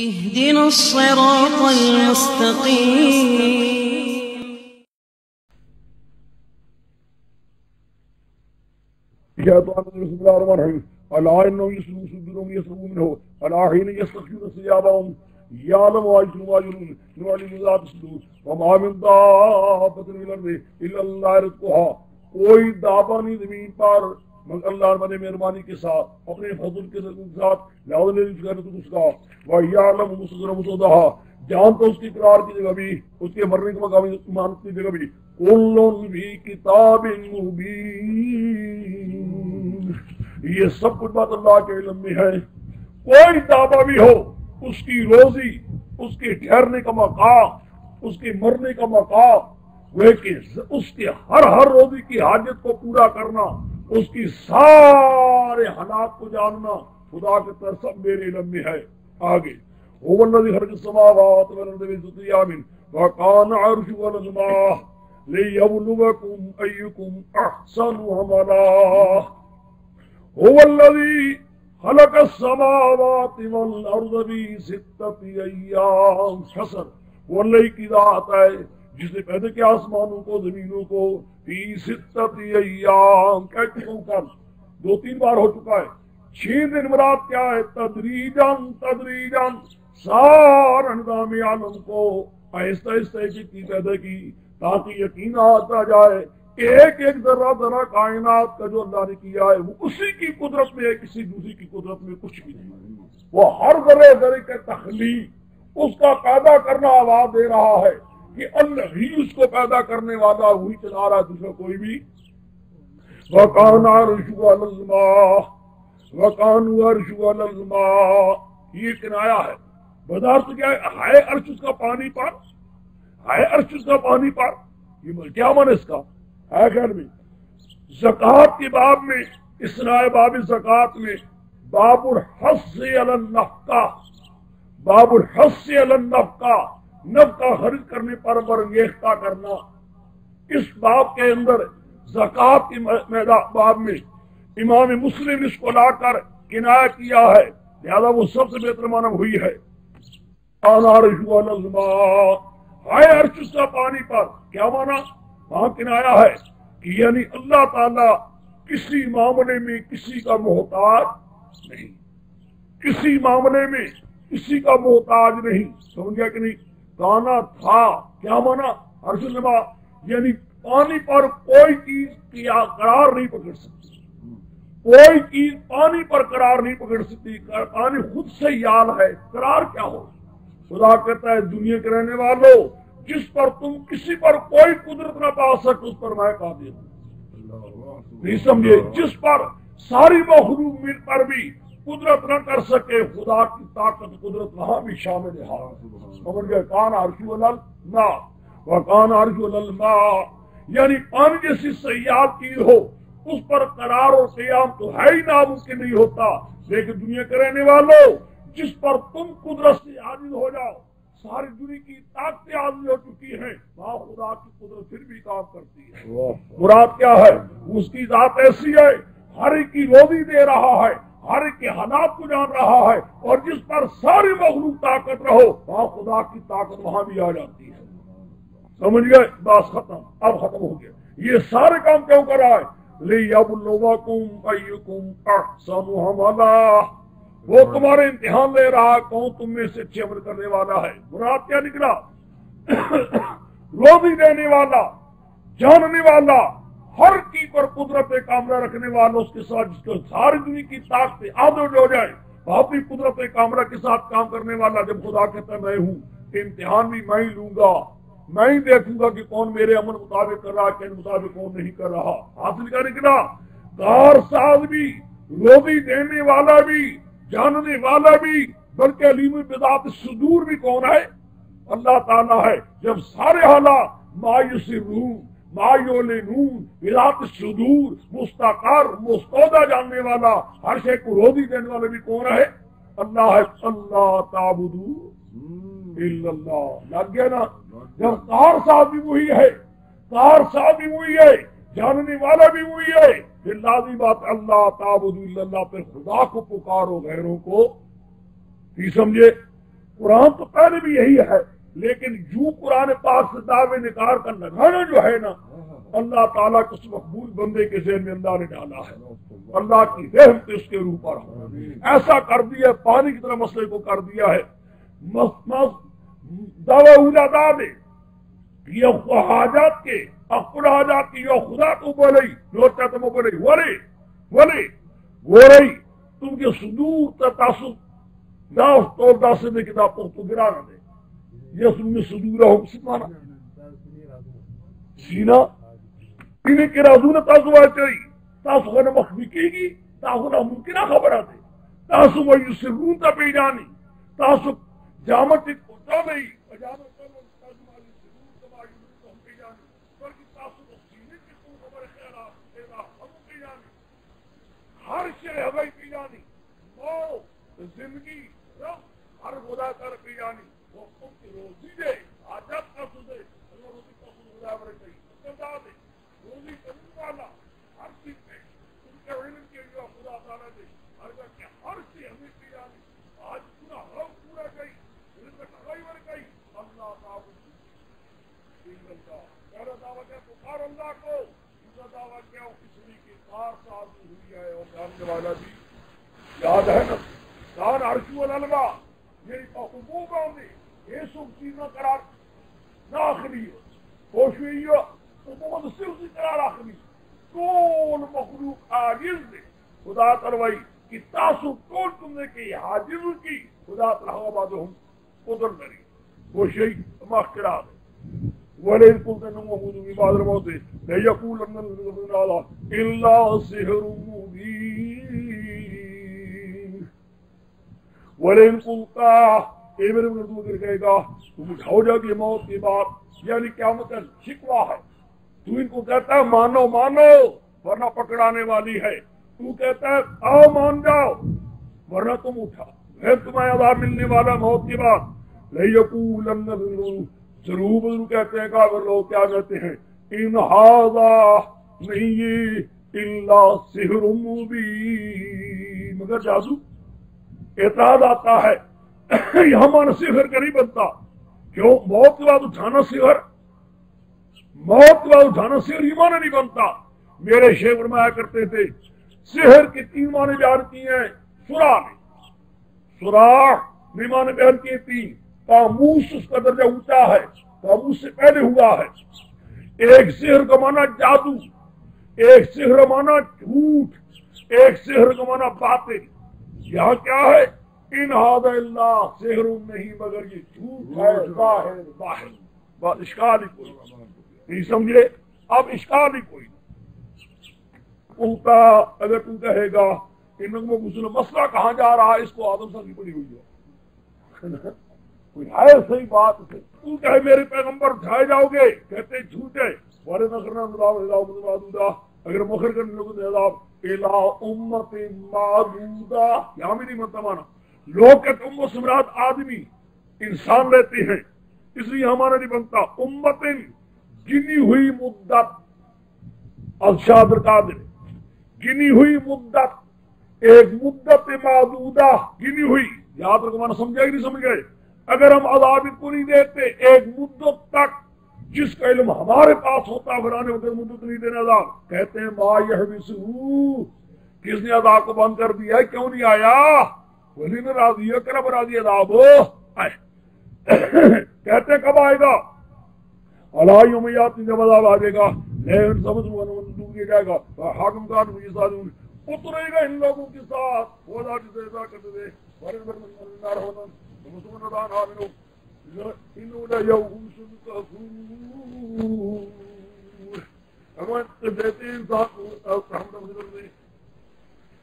اهدنا الصراط المستقيم. بسم الله الرحمن الرحيم. ألا إنهم يسلمون صدورهم يسلمون منه ألا حين يستخفون ثيابهم يعلم ما يسلمون ما يجنون نعلم ذات الصدور وما من دابة في الأرض إلا الله رزقها. کوئی دابہ نہیں زمین پر مگر اللہ نے مہربانی کے ساتھ اپنے فضل کے ساتھ لہذا نے رزق ہے تو اس کا وَيَعْلَمُ مُسْتَقَرَّهَ وَمُسْتَوْدَعَهَا جانتا اس کی قرار کی جگہ بھی اس کے مرنے کے مقام ایمان کی جگہ بھی كُلٌّ فِي كِتَابٍ مُبِينٍ. یہ سب کچھ بات اللہ کے علم میں ہے. کوئی دعویٰ بھی ہو اس کی روزی اس کے ٹھہرنے کا مقام اس کے مرنے کا مقام وہ کہ اس کے ہر روزی کی حاجت کو پورا کرنا اس کی سارے حالات کو جاننا خدا کے طرف سب میرے علم میں ہے. آگے هو الذي خلق السماوات والارض في ستة ايام وكان عرشه على الماء ليبلوكم ايكم احسن عملا. هو الذي خلق السماوات والارض في ستة ايام حسن وہ اللہ کی ذات ہے جس نے پیدا کیا آسمانوں کو زمینوں کو فی ستۃ ایام کہتے ہیں کل 2-3 بار ہو چکا ہے. 6 دن مراد کیا ہے؟ تدریجاً سارا نظام عالم کو آہستہ آہستہ کی پیدا کی تاکہ یقین آتا جائے کہ ایک ذرہ کائنات کا جو اللہ نے کیا ہے وہ اسی کی قدرت میں ہے کسی دوسری کی قدرت میں کچھ بھی نہیں. وہ ہر ذرے کے تخلیق اس کا پیدا کرنا آواز دے رہا ہے کہ اللہ ہی اس کو پیدا کرنے والا وہی چلا رہا ہے دوسرا کوئی بھی. وَكَانَ عَرْشُهُ عَلَى الْمَاءِ وَكَانَ عَرْشُهُ عَلَى الْمَاءِ یہ کنایا ہے بازار سے کیا ہے عرش اس کا پانی پر ہے عرش اس کا پانی پر یہ کیا معنی اس کا ہے. خیر میں زکوٰۃ کے باب میں اسراء باب زکوٰۃ میں باب الحث علی النفقہ باب الحث علی النفقہ نفقہ خرچ کرنے پر برانگیختہ کرنا. اس باب کے اندر زکوٰۃ کے باب میں امام مسلم نے اس کو لا کر کنایہ کیا ہے لہذا وہ سب سے بہتر معنی ہوئی ہے. عرش کا پانی پر کیا معنی وہاں کنایہ ہے کہ یعنی اللہ تعالیٰ کسی معاملے میں کسی کا محتاج نہیں کسی معاملے میں کسی کا محتاج نہیں. سمجھ گیا کہ نہیں؟ کانا تھا کیا مانا عرش النما یعنی پانی پر کوئی چیز قرار نہیں پکڑ سکتی کوئی چیز پانی پر قرار نہیں پکڑ سکتی. پانی خود سے یال ہے قرار کیا ہو. خدا کہتا ہے دنیا کے رہنے والوں جس پر تم کسی پر کوئی قدرت نہ پا سکتے اس پر میں قادر ہوں. نہیں سمجھے؟ جس پر ساری مخلوق پر بھی قدرت نہ کر سکے خدا کی طاقت قدرت وہاں بھی شامل ہے. سمجھ گئے؟ کان عرشہ علی الماء وکان عرشہ علی الماء یعنی پانی جیسی سیال چیز ہو اس پر قرار اور قیام تو ہے ہی ناممکن نہیں ہوتا. لیکن دنیا کے رہنے والوں جس پر تم قدرت سے عاجز ہو جاؤ ساری دنیا کی طاقتیں عاجز ہو چکی ہیں وہاں خدا کی قدرت پھر بھی کام کرتی ہے. مراد کیا ہے؟ اس کی ذات ایسی ہے ہر ایک کی روزی دے رہا ہے ہر ایک کے حالات کو جان رہا ہے اور جس پر ساری مخلوق طاقت رہو وہاں خدا کی طاقت وہاں بھی آ جاتی ہے. سمجھ گئے؟ بس ختم اب ختم ہو گیا. یہ سارے کام کیوں کر رہا ہے؟ لِيَبْلُوَكُمْ أَيُّكُمْ أَحْسَنُ عَمَلًا وہ تمہارے امتحان لے رہا کون تم میں سے اچھے عمل کرنے والا ہے. مراد کیا نکلا؟ روزی دینے والا جاننے والا ہر چیز پر قدرت کامرہ رکھنے والا اس کے ساتھ جس کو ساری دنیا کی طاقت عادت ہو جائے وہ اپنی قدرت کامرہ کے ساتھ کام کرنے والا جب خدا کہتا ہے میں ہوں امتحان بھی میں ہی لوں گا میں ہی دیکھوں گا کہ کون میرے عمل مطابق کر رہا کن مطابق کون نہیں کر رہا. حاصل کیا نکلا؟ کار ساز بھی روزی دینے والا بھی جاننے والا بھی بلکہ علیم بذات صدور بھی کون ہے؟ اللہ تعالیٰ ہے. جب سارے حالات ما یسرون ما یعلنون بذات صدور مستقر مستودع جاننے والا ہر شے کو روزی دینے والا بھی کون ہے؟ اللہ ہے. اللہ تعبدوا الا اللہ. لگ گیا نا؟ جب کار صاحب بھی وہی ہے جاننے والا بھی وہی ہے پھر لازمی بات اللہ تعبدوا الا اللہ پھر خدا کو پکارو غیروں کو. سمجھے؟ قرآن تو پہلے بھی یہی ہے، لیکن جو قرآن پاک سے دعوے نکار کا لگانا جو ہے نا، اللہ تعالیٰ کے اس مقبول بندے کے ذہن میں اللہ نے ڈالا ہے، اللہ کی رحمت اس کے اوپر ایسا کر دیا، پانی کی طرح مسئلے کو کر دیا ہے۔ دعوی اولا دے یہ حاجات کے اپنا حاجات کی، یہ خدا تو بولے جو چاہتے وہ بولے ولی تم کے صدور تاسو داس تو داس نے کتاب تو گرا نہ دے، یہ سن میں صدور ہم سمانا سینا انہیں کے رازو نے تاسو آئے چاہیے، تاسو خواہ مخفی کی گی، تاسو نہ ممکنہ خبر آتے، تاسو وہ یسرون تا پیجانی، تاسو جامت اکتا نہیں جامت ہر شے ہوائی پی جانی، موت زندگی ہر خدا کر پی جانی، وہ تم کی روزی دے آجات کا سو دے، روزی کا سو خدا برے گئی خدا دے، روزی کرنے والا ہر چیز میں تم کے علم کے لیے خدا تعالیٰ دے، ہر شے ہمیں پی جانی، آج پورا حق پورا گئی، علم کا ہوائی بر گئی، اللہ تعالیٰ پہلا دعوت ہے پکار اللہ کو، دوسرا دعوت کیا کسی کی کار سازی ہوئی ہے، اور جاننے والا بھی یاد ہے نا دان عرشو الالبا یہی کا حقوق آنے یہ سب چیزیں قرار ناخلی ہے، خوشوئی ہے حکومت سے اسی قرار آخری، کون مخلوق عاجز دے خدا تروائی کی تاسو کون تم نے کی حاجز کی خدا ترہا بعد ہم قدر دری خوشوئی مخرا دے وَلَئِذْ قُلْتَ إِنَّهُ مَوْعُودٌ بِبَعْدِ الْمَوْتِ لَيَقُولَنَّ الَّذِينَ إِلَّا سِحْرٌ مُبِينٌ وَلَئِذْ قُلْتَ اے میرے مردوں کر کہے گا تم اٹھاؤ جا کہ موت کی بات یعنی قیامت کا شکوہ ہے، تو ان کو کہتا ہے مانو ورنہ پکڑانے والی ہے، تو کہتا ہے آؤ مان جاؤ ورنہ تم اٹھا، پھر تمہیں عذاب ملنے والا موت کی بات، لَيَقُولَنَّ ضرور کہتے ہیں کافر لوگ کیا کہتے ہیں ان ھذا نہیں الا سحر مبین، مگر جادو، اعتراض آتا ہے یہاں مانا سحر کا نہیں بنتا، کیوں موت کے بعد اٹھانا سحر، موت کے بعد اٹھانا سحر یہ مانا نہیں بنتا، میرے شیخ فرمایا کرتے تھے سحر کے 3 معنی بیان کیے ہیں، سراح نے معنی بیان کیے 3، قاموس اس کا درجہ اونچا ہے، قاموس سے پہلے ہوا ہے، ایک سحر کا معنی جادو، ایک سحر کا معنی جھوٹ، ایک سحر کا معنی باطل، یہاں کیا ہے ان ھذا الا سحر نہیں مگر یہ جھوٹ ہے ظاہر بات اشکال ہی کوئی نہیں سمجھے، اب اشکال ہی کوئی الٹا اگر تم کہے گا ان مسئلہ کہاں جا رہا ہے، اس کو آدم صاحب کی پڑی ہوئی ہے کوئی ہے صحیح بات سے، تو کہے میرے پیغمبر اٹھائے جاؤ گے، کہتے جھوٹے وارے نہ کرنا اگر مخر کرنے لوگوں نے عذاب الہ امت معدودہ یہاں بھی نہیں بنتا مانا، لوگ کہتے امت سے مراد آدمی انسان رہتے ہیں، اس لیے ہمارا نہیں بنتا، امت گنی ہوئی مدت، الشاد قادر گنی ہوئی مدت، ایک مدت معدودہ گنی ہوئی، یاد رکھو مانا سمجھے کہ نہیں سمجھ گئے، اگر ہم عذاب کو نہیں دیتے ایک مدت تک جس کا علم ہمارے پاس ہوتا فرانے ہوتے مدت نہیں دینا عذاب، کہتے ہیں ما یحبسہ کس نے عذاب کو بند کر دیا ہے، کیوں نہیں آیا، ولی نے راضی ہے کرب راضی عذاب آئے کہتے ہیں کب آئے گا، اللہ یومیات جب عذاب آ جائے گا لیکن سمجھ ڈوب کے جائے گا، حاکم کار مجھے ساتھ اترے گا ان لوگوں کے ساتھ وہ ذات جسے ایسا کرتے تھے ورن نار ہونا مسلمان دان حاملوں انہوں نے یوہوس کفور اگر دیتے ہیں انسان کو رحمت مجھر سے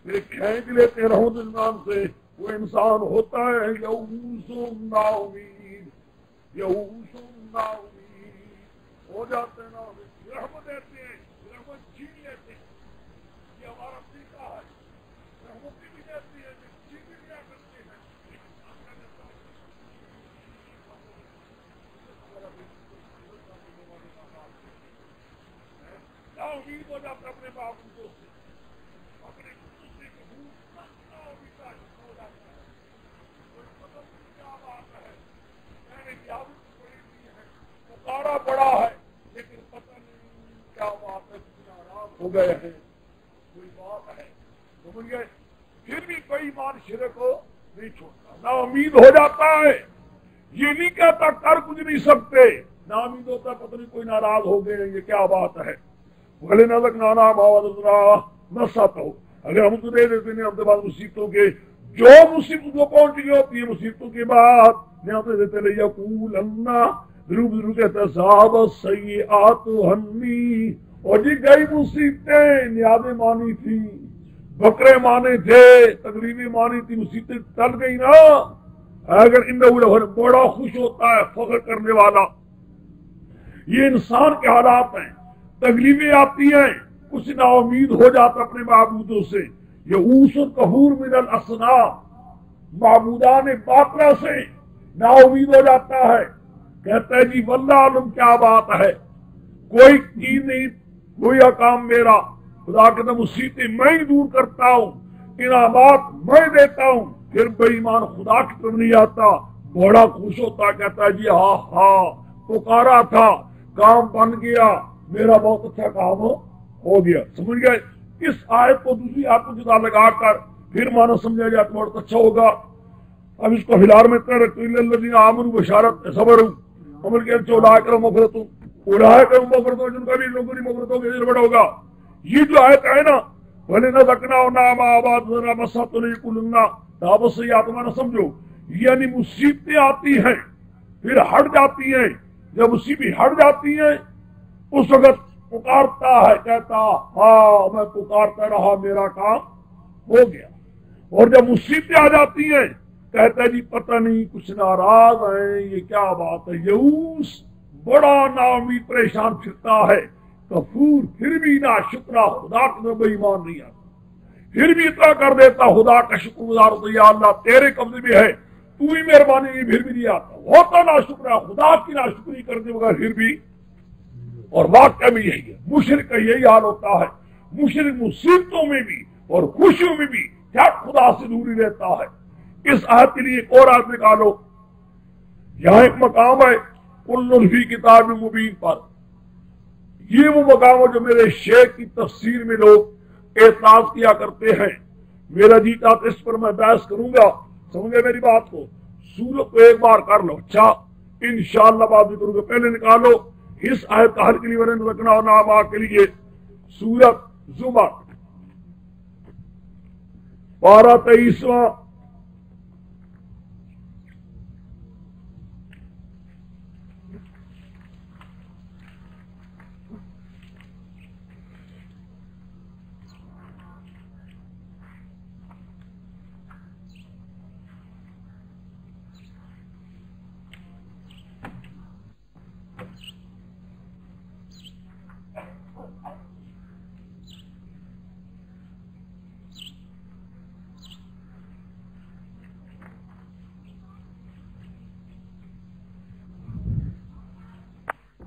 پھر کھینچ لیتے ہیں رحمت انسان سے، وہ انسان ہوتا ہے یوہوس نا امید، یوہوس نا امید ہو جاتے ہیں نا امید، رحمت دیتے ہیں رحمت چھین لیتے ہیں، یہ ہمارا طریقہ ہے، رحمت بھی دیتی ہے چھین بھی لیا کرتے ہیں، امید ہو جاتا اپنے باپ کو اپنے دوسرے کے ہو جاتا ہے، کیا بات ہے ہو گئے ہیں، کوئی بات ہے، سمجھ گئے؟ پھر بھی کوئی ایمان شرک کو نہیں چھوڑتا، نا امید ہو جاتا ہے، یہ نہیں کہتا کر کچھ نہیں سکتے، نا امید ہوتا پتہ نہیں کوئی ناراض ہو گئے، یہ کیا بات ہے؟ بھلے نہ لگ نانا نہ ساتھ ہو، اگر ہم تو دے دیتے ہیں اپنے بعد مصیبتوں کے، جو مصیبت کو پہنچی ہوتی ہے مصیبتوں کے بعد نعمتیں دیتے رہے، یقول اللہ ضرور کہتا ہے صاحب سیئات ہنی، اور جی گئی مصیبتیں، نیازیں مانی تھی، بکرے مانے تھے، تکلیفیں مانی تھی، مصیبتیں ٹل گئی نا، اگر ان بڑا خوش ہوتا ہے فخر کرنے والا۔ یہ انسان کے حالات ہیں، تکلیفیں آتی ہیں، کچھ نا امید ہو جاتا اپنے معبودوں سے، یئوس کفور من الاصنام، معبودان باطلہ سے نا امید ہو جاتا ہے، کہتا ہے جی واللہ عالم کیا بات ہے، کوئی چیز نہیں، کوئی کام میرا، خدا کہتا مصیبتیں میں ہی دور کرتا ہوں، انعامات میں دیتا ہوں، پھر بے ایمان خدا کی طرف نہیں آتا، بڑا خوش ہوتا، کہتا ہے جی ہاں ہاں پکارا تھا، کام بن گیا، میرا بہت اچھا کام ہو گیا۔ سمجھ گئے؟ اس آیت کو دوسری آیت کو جدا لگا کر پھر مانا سمجھا جائے تو بہت اچھا ہوگا۔ اب اس کو ہلار میں اتنا رکھتے الذین آمنوا بشارت صبر عمل کے چولہا کرو مغفرت اڑائے کرو مغفرت، جن کا بھی لوگوں کی مغفرت ہوگی اجر بڑا ہوگا۔ یہ جو آیت ہے نا بھلے نہ رکھنا نام آباد ذرا مسات نہیں کلنا دعوت سے آتما نہ سمجھو، یعنی مصیبتیں آتی ہیں پھر ہٹ جاتی ہیں، جب مصیبتیں ہٹ جاتی ہیں اس وقت پکارتا ہے، کہتا ہاں میں پکارتا رہا میرا کام ہو گیا، اور جب مصیبتیں آ جاتی ہیں کہتا ہے جی پتہ نہیں کچھ ناراض ہیں، یہ کیا بات ہے، یئوس بڑا نا امید پریشان پھرتا ہے، کفور پھر بھی نا شکرہ خدا کا بے ایمان نہیں آتا، پھر بھی اتنا کر دیتا خدا کا شکر گزار ہوتا، یا اللہ تیرے قبضے میں ہے، تو ہی مہربانی کی، پھر بھی نہیں آتا، ہوتا نا شکرہ خدا کی نا شکری کرنے بغیر پھر بھی، اور واقعہ میں یہی ہے، مشرک کا یہی حال ہوتا ہے، مشرک مصیبتوں میں بھی اور خوشیوں میں بھی کیا خدا سے دوری رہتا ہے۔ اس آیت کے لیے ایک اور آیت نکالو، یہاں ایک مقام ہے کل فی کتاب مبین پر، یہ وہ مقام ہے جو میرے شیخ کی تفسیر میں لوگ اعتراض کیا کرتے ہیں، میرا جی چاہتا اس پر میں بحث کروں گا، سمجھے میری بات کو، سورت کو ایک بار کر لو، اچھا انشاءاللہ بات بھی کروں گا، پہلے نکالو اس آیت کا حل کے لیے رکھنا اور نام کے لیے سورت زمر 12-23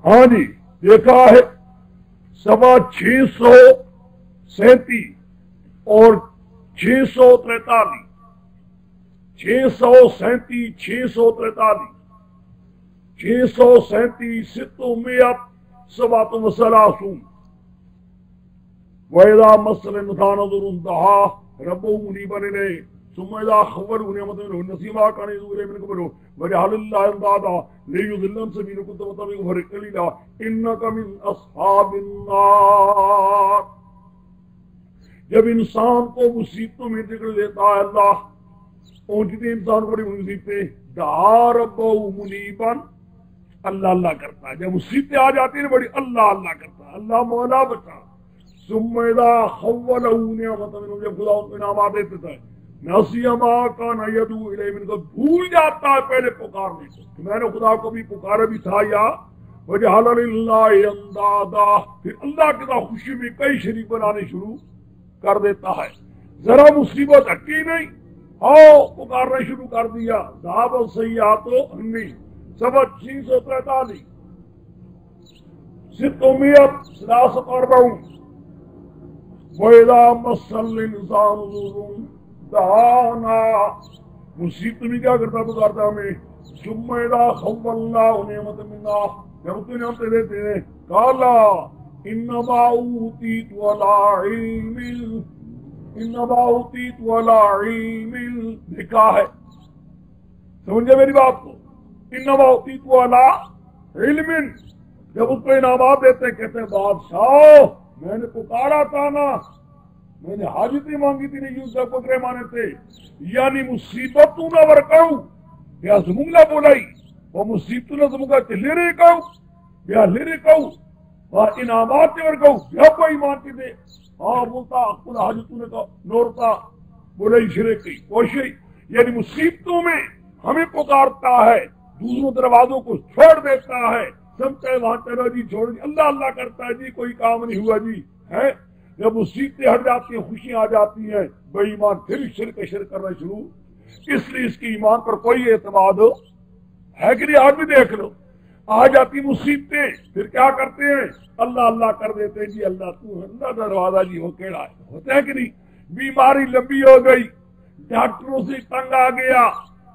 ہاں جی دیکھا ہے 637 اور 643 637 643 637 637 وَإِذَا مَسَّ الْإِنسَانَ ضُرٌّ دَعَا رَبَّهُ مُنِيبًا إِلَيْهِ ثُمَّ إِذَا خَوَّلَهُ نِعْمَةً مِنْهُ نَسِيَ مَا كَانَ يَدْعُو إِلَيْهِ مِنْ قَبْلُ وَجَعَلَ اللَّهَ أَندَادًا لِيُضِلَّ عَنْ سَبِيلِهِ كُنتَ مُتَّبِعًا قَلِيلًا إِنَّكَ مِنْ أَصْحَابِ النَّارِ۔ جب انسان کو مصیبتوں میں ذکر دیتا ہے اللہ، پہنچتے انسان کو بڑی مصیبتیں، دعا ربہ منیبا، اللہ اللہ کرتا ہے، جب مصیبتیں آ جاتی ہیں بڑی اللہ اللہ کرتا ہے، اللہ مولا بچا، ثم اذا خوله نعمت منه، جب خدا ان کو انعامات دیتا ہے، نسی ما کان یدعو الیہ من، کو بھول جاتا ہے پہلے پکارنے کو کہ میں نے خدا کو بھی پکارا بھی تھا، یا وجعل للہ اندادا، پھر اللہ کے ساتھ خوشی میں کئی شریک بنانے شروع کر دیتا ہے، ذرا مصیبت ہٹی نہیں، آؤ پکارنا شروع کر دیا، ذهب السیئات عنی، سبق 643 643 وَإِذَا مَسَّ الْإِنسَانَ ضُرٌّ دَعَانَا، مصیبت میں کیا کرتا پکارتا ہمیں، ثُمَّ إِذَا خَوَّلَ اللَّهُ نِعْمَةً مِنَّا، جب تو نعمتیں دیتے ہیں، قَالَ انما اوتیت علی علم، انما اوتیت علی علم لکھا ہے، سمجھے میری بات کو؟ انما اوتیت علی علم، جب اس کو انعامات دیتے ہیں کہتے ہیں بادشاہ میں نے پکارا تھا نا، میں نے حاجتیں مانگی تھی نہیں یوں بکرے مانے تھے، یعنی مصیبت تو نہ ورکاؤ بیا زمونگا بولائی وہ مصیبت نہ زمونگا لیرے کہو بیا لیرے کہو وہ انعامات ورکاؤ بیا کوئی مانتی دے ہاں بولتا خود حاجتوں نے کہا نورتا بولائی شرے کی کوشش، یعنی مصیبتوں میں ہمیں پکارتا ہے، دوسروں دروازوں کو چھوڑ دیتا ہے، سمجھتا ہے وہاں چلو جی چھوڑ جی، اللہ اللہ کرتا ہے جی کوئی کام نہیں ہوا جی ہے، جب مصیبتیں ہٹ جاتی ہیں خوشیاں آ جاتی ہیں بے ایمان پھر شرک کرنا شروع، اس لیے اس کی ایمان پر کوئی اعتماد ہے کہ نہیں؟ آج بھی دیکھ لو آ جاتی مصیبتیں پھر کیا کرتے ہیں اللہ اللہ کر دیتے ہیں جی اللہ تو اللہ دروازہ جی وہ کیڑا ہے، ہوتا ہے کہ نہیں؟ بیماری لمبی ہو گئی، ڈاکٹروں سے تنگ آ گیا،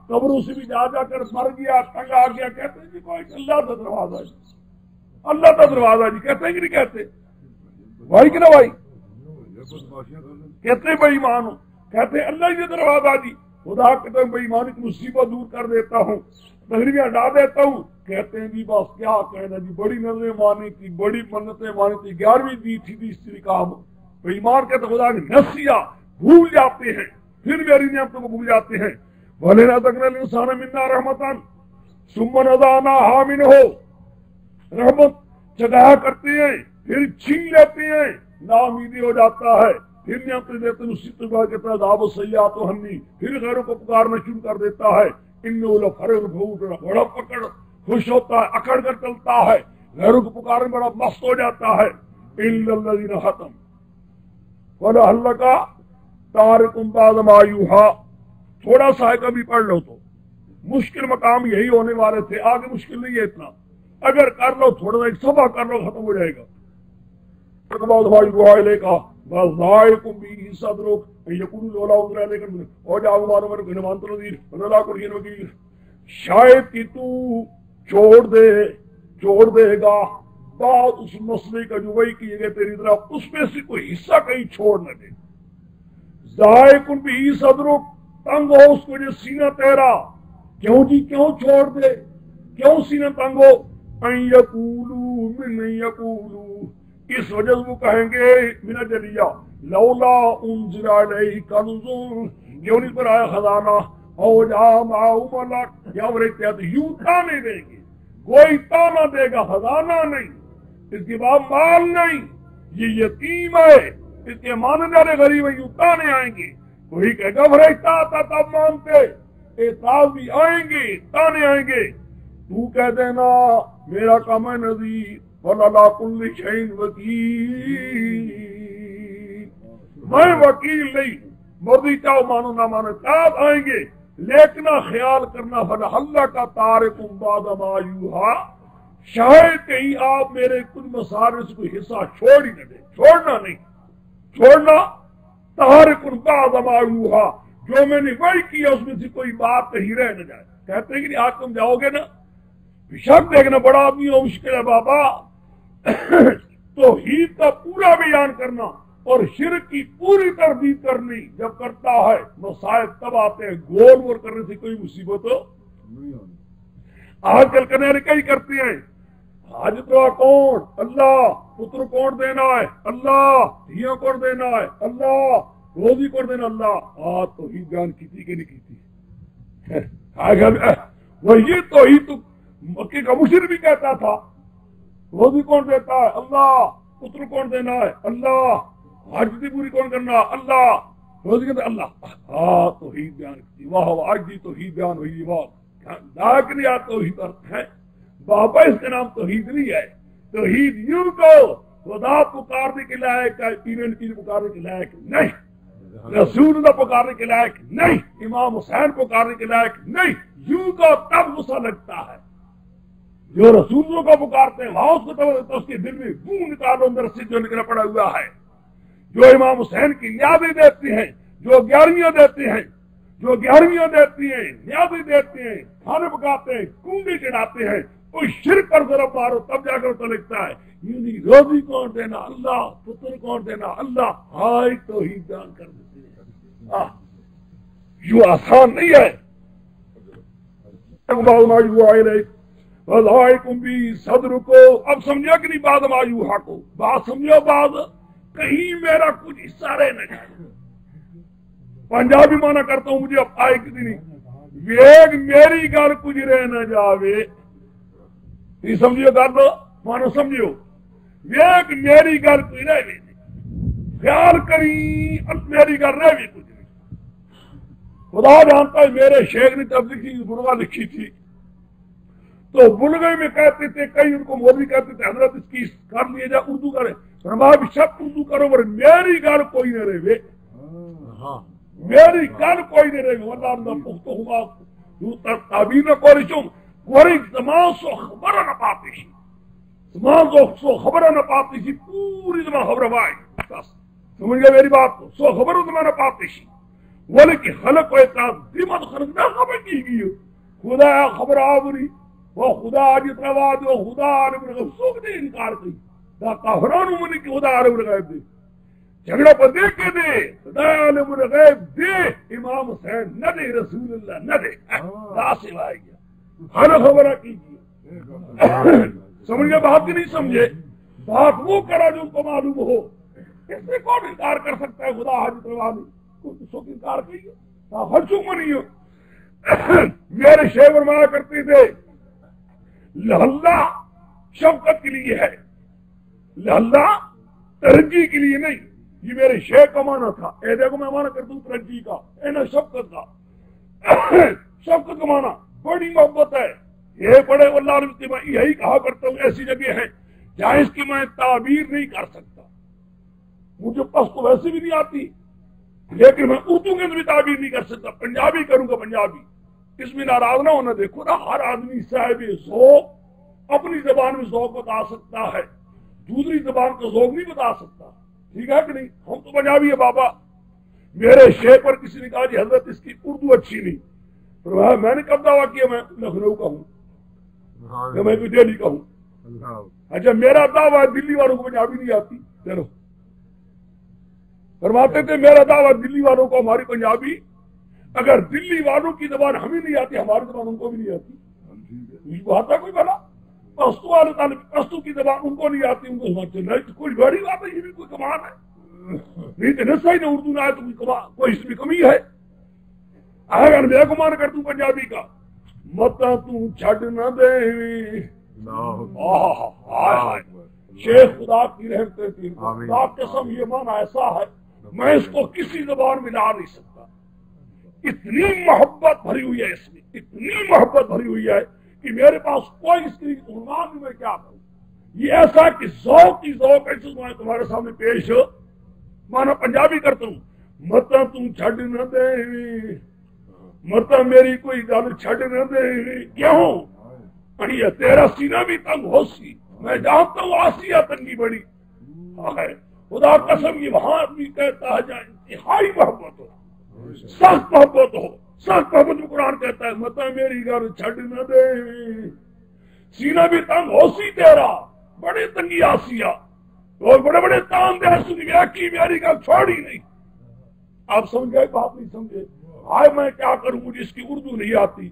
قبروں سے بھی جا جا کر مر گیا، تنگ آ گیا، کہتے ہیں جی کوئی اللہ کا دروازہ جی، اللہ کا دروازہ جی، کہتے ہیں کہ نہیں کہتے بھائی کہ نا بھائی؟ کہتے ہیں بے ایمان ہوں، کہتے ہیں اللہ یہ دروازہ جی، خدا کہتے ہیں بے ایمانی کی مصیبت دور کر دیتا ہوں، تقریباً ہٹا دیتا ہوں، کہتے ہیں جی بس کیا کہنا جی، بڑی نظریں مانی تھی، بڑی منتیں مانی تھی، 11ویں دی تھی تیسری کام، بے ایمان کہتے خدا کی نسیہ بھول جاتے ہیں، پھر میری نعمتوں کو بھول جاتے ہیں، بھلے نہ تکنا الانسان منا رحمتن ثم نزعناها منه، رحمت جگہ کرتے ہیں پھر چھین لیتے ہیں، نا امیدی ہو جاتا ہے، پھر نعمتیں دیتے ہیں اسی طرح کہتا ہے عذاب السیئات و ہنی، پھر غیروں کو پکارنا شروع کر دیتا ہے، انه لفرح بہت بڑا پکڑ خوش ہوتا ہے، اکڑ کر چلتا ہے، غیروں کو پکارنے بڑا مست ہو جاتا ہے، الا الذین ختم ولعلک تارک بعض ما یوحی، تھوڑا سا ہے کبھی پڑھ لو تو مشکل مقام یہی ہونے والے تھے، آگے مشکل نہیں ہے اتنا، اگر کر لو تھوڑا سا ایک صفحہ کر لو ختم ہو جائے گا۔ شاید کہ تو چھوڑ دے گا بعد اس مسئلے کا جو وہی کیے گئے تیری طرف، اس میں سے کوئی حصہ کہیں چھوڑ نہ دے، ذائق بھی صدرک، تنگ ہو اس کو جو سینہ تیرا، کیوں جی کیوں چھوڑ دے، کیوں سینہ تنگ ہو، ان یقولو من یقولو، اس وجہ سے وہ کہیں گے من جلیہ لولا انزل علیہ کنز، کیوں نہیں پر آیا خزانہ، او جا معاہو ملک، یا وہ رہتے یوں تانے دیں گے، کوئی تانا دے گا خزانہ نہیں، اس کے بعد مال نہیں، یہ یتیم ہے، اس کے ماننے والے غریب یوں تانے آئیں گے، وہی کہے گا فرشتہ آتا تب مانتے، اعتراض بھی آئیں گے، تانے آئیں گے، تو کہہ دینا میرا کام ہے نذیر وَلَلَا كُلِّ شَيْءٍ وَكِيلٌ، میں وکیل نہیں، مرضی چاہو مانو نہ مانو، تاب آئیں گے، لیکن خیال کرنا فَلَعَلَّكَ تَارِكٌ بَعْضَ مَا يُوحَىٰ، شاید کہیں آپ میرے کچھ مسائل سے کوئی حصہ چھوڑ ہی نہ دیں، چھوڑنا نہیں، چھوڑنا تَارِكٌ بَعْضَ مَا يُوحَىٰ، جو میں نے وحی کیا اس میں سے کوئی بات کہیں رہ نہ جائے، کہتے ہیں کہ آج تم جاؤ گے نا شک دیکھنا بڑا آدمی ہو مشکل ہے بابا، توحید کا پورا بیان کرنا اور شرک کی پوری تردید کرنی جب کرتا ہے مسائل تب آتے ہیں، گول مول کرنے سے کوئی مصیبت نہیں آتی۔ آج کل کرنے والے کئی کرتے ہیں، حاجت روا کون؟ اللہ، پتر کون دینا ہے؟ اللہ، دھیاں کون دینا ہے؟ اللہ، روزی کون دینا؟ اللہ۔ توحید بیان کی تھی کہ نہیں کی تھی؟ وہی توحید تو مکے کا مشرک بھی کہتا تھا، روزی کون دیتا ہے؟ اللہ، پتر کون دینا ہے؟ اللہ، حاجتی پوری کون کرنا؟ اللہ، روزی کہتے اللہ۔ توحید بیان کی، واہ واہ، آج بھی توحید بیان ہوئی، واہ لیکن یا توحید ارتھ ہے بابا، اس کا نام توحید نہیں ہے، توحید یوں کو خدا پکارنے کے لائق ہے، ایونٹ کی پکارنے کے لائق نہیں، رسول اللہ پکارنے کے لائق نہیں، امام حسین پکارنے کے لائق نہیں، یوں کو تب غصہ لگتا ہے، جو رسولوں کو پکارتے ہیں وہاں اس کو تو اس کے دل میں خون نکالو اندر سے جو نکلا پڑا ہوا ہے، جو امام حسین کی یادیں دیتے ہیں، جو 11ویں دیتے ہیں، جو 11ویاں دیتی ہیں، نیازی دیتے ہیں، کھانے پکاتے ہیں، کنڈی چڑھاتے ہیں، کوئی شرک پر ضرب مارو تب جا کر تو لکھتا ہے یعنی روزی کون دینا اللہ، پتر کون دینا اللہ، ہائے تو ہی جان کر دیتے ہیں۔ یوں آسان نہیں ہے۔ صدر کو اب سمجھو کہ نہیں بات مایوہا کو، بات سمجھو، بات کہیں میرا کچھ حصہ رہ نہ جائے۔ پنجابی مانا کرتا ہوں مجھے اب آئے کسی نہیں، ویگ میری گل کچھ رہ نہ جاوے، نہیں سمجھو گل مانا سمجھو، ویگ میری گل کچھ رہ بھی نہیں، خیال کری میری گل رہ بھی کچھ نہیں۔ خدا جانتا ہے میرے شیخ نے تبلیغی بلغہ لکھی تھی تو بلغے میں کہتے تھے، کئی ان کو مولوی کہتے تھے حضرت اس کی کر لیے جا اردو کرے، فرمایا بھی سب اردو کرو پر میری گل کوئی نہ رہے، میری گل کوئی نہ رہے، واللہ اللہ پختہ ہوا یوں تک تعبیر نہ کوری چون کوری زمان سو خبر نہ پاتی شی، زمان سو خبر نہ پاتی شی، پوری زمان خبر بائی بس سمجھ گئے میری بات کو، سو خبر زمان نہ پاتی شی ولیکن خلق و اعتراض دیمت خلق نہ خبر کی گئی خدا خبر آوری وہ خدا آجت رواد وہ خدا عالم الغیب سوک دے انکار کی دا کافرانو منی کی خدا عالم الغیب دے جھگڑا پر دے کے دے خدا عالم الغیب دے، امام حسین نہ دے، رسول اللہ نہ دے، دا سوائے گیا ہر خبرہ کیجیے۔ سمجھ گئے بات کی نہیں سمجھے؟ بات وہ کرا جو ان کو معلوم ہو، اس میں کون انکار کر سکتا ہے؟ خدا حاجت روانی کوئی سوک انکار کیجیے ہر چوک منی ہو۔ میرے شیخ فرمایا کرتے تھے لہلا شفقت کے لیے ہے، لہلا ترجیح کے لیے نہیں، یہ میرے شیخ کا معنی تھا۔ اے دیکھو میں معنی کرتا ہوں ترجیح کا، اے نہ شفقت کا۔ شفقت کا معنی بڑی محبت ہے، یہ بڑے واللہ عالم کی میں یہی کہا کرتا ہوں، ایسی جگہ ہے جہاں اس کی میں تعبیر نہیں کر سکتا، مجھے پشتو ویسے بھی نہیں آتی لیکن میں اردو کے اندر بھی تعبیر نہیں کر سکتا، پنجابی کروں گا پنجابی، اس میں ناراض نہ ہونا۔ دیکھو نا ہر آدمی صاحب ذوق اپنی زبان میں ذوق بتا سکتا ہے، دوسری زبان کا ذوق نہیں بتا سکتا، ٹھیک ہے کہ نہیں؟ ہم تو پنجابی ہے بابا۔ میرے شیخ پر کسی نے کہا جی حضرت اس کی اردو اچھی نہیں، میں نے کب دعویٰ کیا میں لکھنؤ کا ہوں یا میں کوئی دہلی کا ہوں؟ اچھا میرا دعویٰ دلی والوں کو پنجابی نہیں آتی، چلو فرماتے تھے میرا دعویٰ دلی والوں کو ہماری پنجابی، اگر دلی والوں کی زبان ہمیں نہیں آتی ہماری زبان ان کو بھی نہیں آتی، آتا کوئی بلا پشتو والے طالب پشتو کی زبان ان کو نہیں آتی، ان کو سمجھتے نہیں تو کوئی بڑی بات ہے، یہ بھی کوئی کمال ہے، نہیں تو نہ صحیح نہ اردو نہ آئے تو کوئی اس میں کمی ہے۔ اگر میں گمان کرتا ہوں پنجابی کا متا تو چھڑ نہ دے، شیخ خدا کی رحمتیں تھی، خدا قسم یہ معنی ایسا ہے میں اس کو کسی زبان میں لا نہیں سکتا، اتنی محبت بھری ہوئی ہے اس میں، اتنی محبت بھری ہوئی ہے کہ میرے پاس کوئی اس کی عنوان میں کیا کروں، یہ ایسا کہ ذوق کی ذوق ایسے میں تمہارے سامنے پیش مانا پنجابی کرتا ہوں متا تم چھڑ نہ دے، متا میری کوئی گل چھڑ نہ دے، کیوں اڑیا تیرا سینہ بھی تنگ ہو سی، میں جانتا ہوں آسیہ تنگی بڑی ہے، خدا قسم یہ وہاں بھی کہتا ہے جائے انتہائی محبت ہو، سخت محبت ہو، سخت محبت میں قرآن کہتا ہے متا میری گھر چھڑ نہ دے، سینہ بھی تنگ ہو سی تیرا، بڑے تنگی آسیہ اور بڑے بڑے تان دے سنی کی میری گھر چھوڑی نہیں۔ آپ سمجھ گئے بات نہیں سمجھے؟ آئے میں کیا کروں مجھے اس کی اردو نہیں آتی،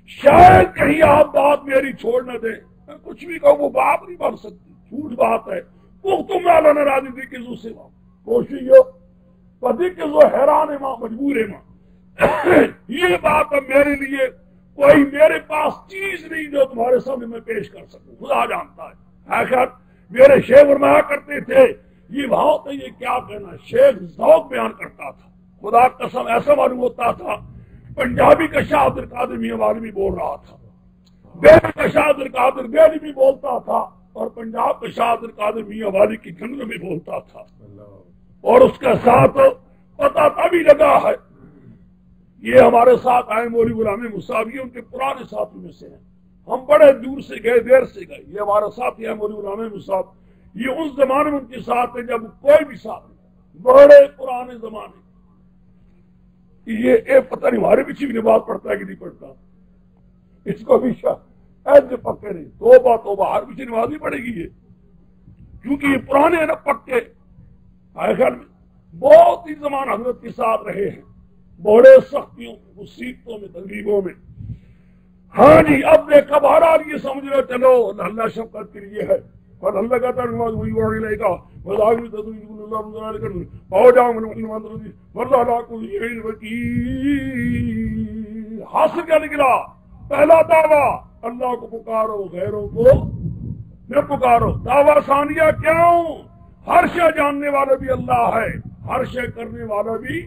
شاید کہیں آپ بات میری چھوڑ نہ دیں، میں کچھ بھی کہوں وہ بات نہیں بن سکتی، جھوٹ بات ہے، تم اعلیٰ راضی تھی کہ سے کوشش پتی کے جو حیران ہے ماں مجبور ہے ماں، یہ بات اب میرے لیے کوئی میرے پاس چیز نہیں جو تمہارے سامنے میں پیش کر سکوں، خدا جانتا ہے۔ آخر میرے شیخ فرمایا کرتے تھے یہ بہت ہے، یہ کیا کہنا، شیخ ذوق بیان کرتا تھا، خدا قسم ایسا معلوم ہوتا تھا پنجابی کا شاہ عبد القادر میاں والی بھی بول رہا تھا، دہلی کا شاہ عبد القادر دہلی بھی بولتا تھا، اور پنجاب کا شاہ عبد القادر میاں والی کی جنگل میں بولتا تھا، اور اس کے ساتھ پتہ تبھی لگا ہے یہ ہمارے ساتھ آئے مولوی غلام مصعب، یہ ان کے پرانے ساتھی میں سے ہیں، ہم بڑے دور سے گئے دیر سے گئے، یہ ہمارا ساتھی ہے مولوی غلام مصعب، یہ اس زمانے میں ان کے ساتھ ہے جب کوئی بھی ساتھ نہیں، بڑے پرانے زمانے یہ پتہ نہیں ہمارے پیچھے بھی نماز پڑھتا ہے کہ نہیں پڑھتا، اس کو بھی ایسے پکے نہیں، توبہ توبہ، ہر پیچھے نماز نہیں پڑے گی یہ، کیونکہ یہ پرانے ہیں نا پکے، خیال میں بہت ہی زمان حضرت کے ساتھ رہے ہیں، بڑے سختیوں میں، مصیبتوں میں، تکلیفوں میں۔ ہاں جی، اب دیکھا بہرحال یہ سمجھ لو چلو اللہ شفقت کے لیے ہے، اور اللہ کہتا ہے نماز وہی وہی لے گا مذاق میں تدریج اللہ مذاق کر پاؤ جاؤ مرضا کو وکیل حاصل کیا نکلا؟ پہلا دعویٰ اللہ کو پکارو، غیروں کو نہ پکارو۔ دعویٰ ثانیہ کیوں؟ ہر شے جاننے والا بھی اللہ ہے، ہر شے کرنے والا بھی،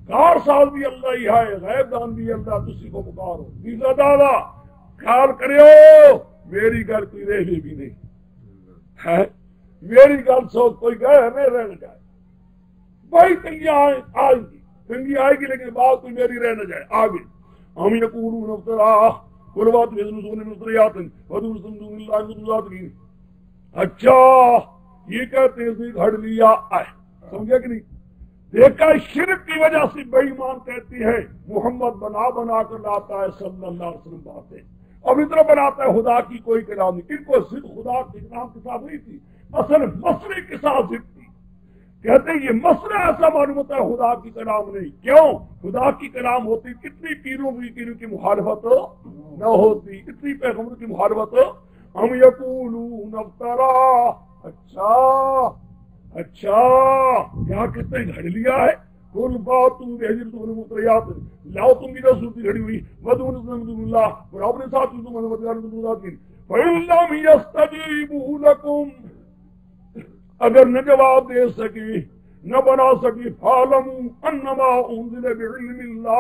کار ساز بھی اللہ ہی ہے، غیب دان بھی اللہ، کسی کو پکارو۔ تیسرا دعویٰ خیال کریو میری گھر کوئی رہنے بھی نہیں ہے، میری گل سوچ کوئی گئے نہیں رہ نہ جائے، بھائی تنگیاں آئیں گی، تنگی آئے گی لیکن بات کوئی میری رہ نہ جائے۔ آگے ہم یقولون افترا قربات بزنسون مستریات ودور سمدون اللہ مدوزاتین، اچھا یہ کہتے ہیں گھڑ لیا ہے، سمجھا کہ نہیں؟ دیکھا شرک کی وجہ سے بے ایمان کہتی ہے محمد بنا بنا کر لاتا ہے صلی اللہ علیہ وسلم باتیں، اب اتنا بناتا ہے خدا کی کوئی کلام نہیں، ان کو صرف خدا کے کلام کے ساتھ نہیں تھی، اصل مسئلے کے ساتھ ضد تھی۔ کہتے ہیں یہ مسئلہ ایسا معلوم ہوتا ہے خدا کی کلام نہیں، کیوں؟ خدا کی کلام ہوتی کتنی پیروں کی مخالفت نہ ہوتی، کتنی پیغمبروں کی مخالفت۔ ہم یقولون افترا، اچھا کیا کہتے ہیں گھڑ لیا ہے؟ کل بات تم متریات، لاؤ تم کی صورتی گھڑی ہوئی مدون اللہ اور اپنے ساتھ فَإِن يَسْتَجِيبُوا لَكُمْ، اگر نہ جواب دے سکی، نہ بنا سکی، فَاعْلَمُوا أَنَّمَا أُنزِلَ بِعِلْمِ اللَّهِ،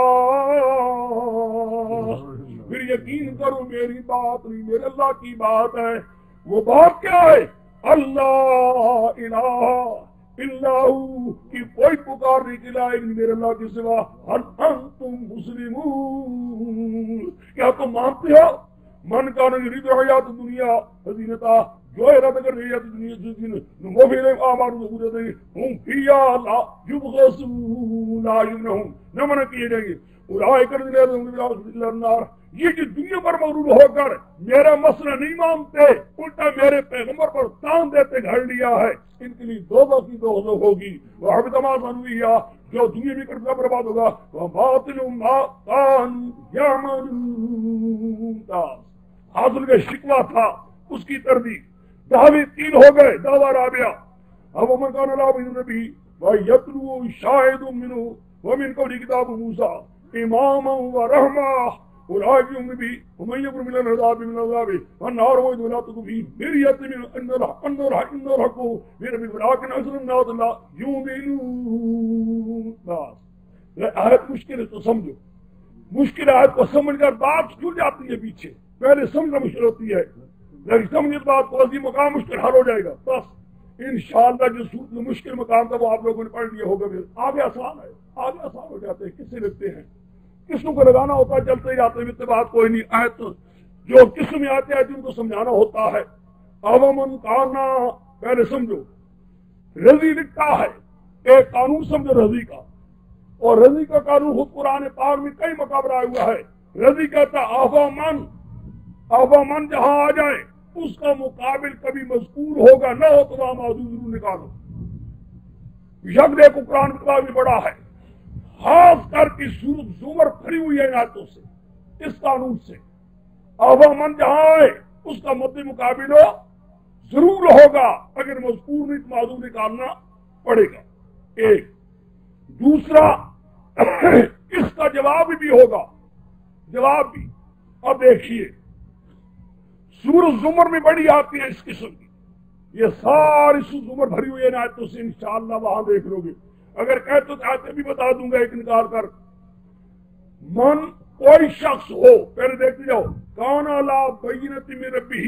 پھر یقین کرو میری بات نہیں، میرے اللہ کی بات ہے۔ وہ بات کیا ہے؟ اللہ الہ الا ہو، کہ کوئی پکارنے کے لائق نہیں میرے اللہ کے سوا۔ هل انتم مسلمون، کیا تم مانتے ہو؟ من کان یرید الحیات الدنیا وزینتہا، جو ارادہ کر رہی ہے دنیا سے وفی اعمال ضرورتیں ہم فیہا لا یبخسون، لا یمنعون، نہ منع کیے جائیں گے۔ اولئک الذین یدعون النار، یہ جو دنیا پر مغرور ہو کر میرا مسئلہ نہیں مانتے، الٹا میرے پیغمبر پر تان دیتے گھڑ لیا ہے، ان کے لیے دوزخ کی دوزخ ہوگی۔ وحبط ما صنعوا فیہا، جو دنیا میں کرتا برباد ہوگا۔ وباطل ما كانوا يعملون، حاصل کا شکوہ تھا اس کی تردید۔ دعوے تین ہو گئے، دعویٰ رابعہ اب من کان لا یؤمن به ويتلو شاهد منه ومن قبل کتاب موسى اماما ورحمة، اولئک یؤمنون به ومن یکفر بالله من العذاب والنار موعد لا تكن فيه مرية من ان الحق من ربك ولكن اكثر الناس لا يؤمنون۔ بس آیت مشکل ہے تو سمجھو، مشکل آیت کو سمجھ کر بات چھوٹ جاتی ہے پیچھے، پہلے سمجھنا مشکل ہوتی ہے، لیکن سمجھے بات کو عظیم مقام مشکل حل ہو جائے گا۔ بس انشاءاللہ جو صورت میں مشکل مقام تھا وہ آپ لوگوں نے پڑھ لیا ہوگا، پھر آگے آسان ہے، آگے آسان ہو جاتے ہیں۔ کس سے لگتے ہیں؟ قسم کو لگانا ہوتا ہے، چلتے جاتے ہیں، بات کوئی نہیں۔ آیت جو قسم میں آتے ہیں ان کو سمجھانا ہوتا ہے۔ اومن کانا، پہلے سمجھو، رضی لکھتا ہے، ایک قانون سمجھو رضی کا، اور رضی کا قانون خود قرآن پاک میں کئی مقابلہ آیا ہوا ہے۔ رضی کہتا آفا من جہاں آ جائے اس کا مقابل کبھی مذکور ہوگا، نہ ہو تو وہاں موجود ضرور نکالو۔ بیشک دیکھو قرآن پاک میں بڑا ہے، خاص کر کی سورت زمر بھری ہوئی ہے آیتوں سے، اس قانون سے۔ آفا من جہاں آئے اس کا مد مقابل ضرور ہوگا، اگر مذکور نہیں تو موجود نکالنا پڑے گا۔ ایک دوسرا اس کا جواب بھی ہوگا، جواب بھی۔ اب دیکھیے سورۃ زمر میں بڑی آتی ہے اس قسم کی، یہ ساری سورۃ زمر بھری ہوئی ہے آیتوں سے، انشاءاللہ وہاں دیکھ لو گے۔ اگر کہتے تو آیتیں بھی بتا دوں گا ایک نکال کر۔ من کوئی شخص ہو، پہلے دیکھتے جاؤ، کان علی بینۃ من ربہ،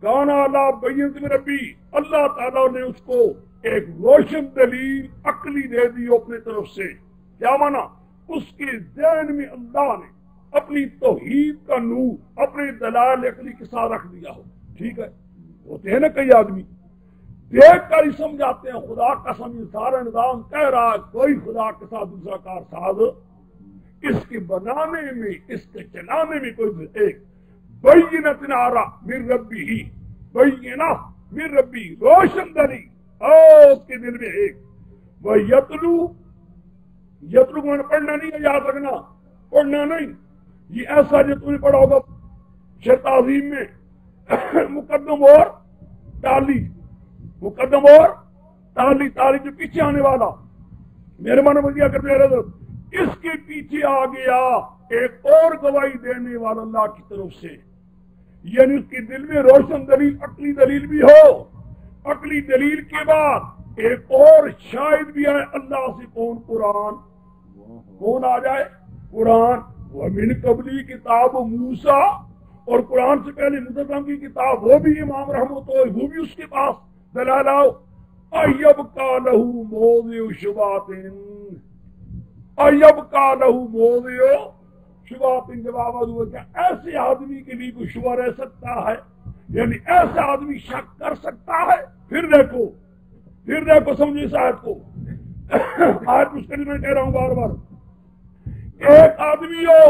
کان علی بینۃ من ربہ، اللہ تعالیٰ نے اس کو ایک روشن دلیل عقلی دے دی اپنے طرف سے۔ کیا مانا؟ اس کے ذہن میں اللہ نے اپنی توحید کا نور اپنے دلائل عقلی کے ساتھ رکھ دیا ہو۔ ٹھیک ہے، ہوتے ہیں نا کئی آدمی دیکھ کر ہی سمجھاتے ہیں خدا قسم یہ سارا نظام کہہ رہا ہے کوئی خدا کے ساتھ دوسرا کار ساز اس کے بنانے میں اس کے چلانے میں کوئی ایک بینۃ نارا من ربی ہی بینہ من ربی روشن دلی اور اس کے دل میں ایک وہ یتلو کو پڑھنا نہیں ہے یاد رکھنا پڑھنا نہیں یہ ایسا جو تم نے پڑھا ہوگا شیخ تعظیم میں مقدم اور تالی مقدم اور تالی جو پیچھے آنے والا میرے من میں کیا کرتے رہے اس کے پیچھے آ گیا ایک اور گواہی دینے والا اللہ کی طرف سے یعنی اس کے دل میں روشن دلیل عقلی دلیل بھی ہو عقلی دلیل کے بعد ایک اور شاہد بھی آئے اللہ سے کون آ جائے قرآن ومن قبلی کتاب موسیٰ اور قرآن سے پہلے مصطفیٰ کی کتاب وہ بھی امام رحمت ہو وہ بھی اس کے پاس دلال آؤ ایب کا لہو موضع شبات ایب کا لہو موضع شبات جواب کیا ایسے آدمی کے لیے کوئی شبہ رہ سکتا ہے یعنی ایسا آدمی شک کر سکتا ہے پھر دیکھو سمجھے اس آیت کو آیت مشکل میں کہہ رہا ہوں بار بار ایک آدمی ہو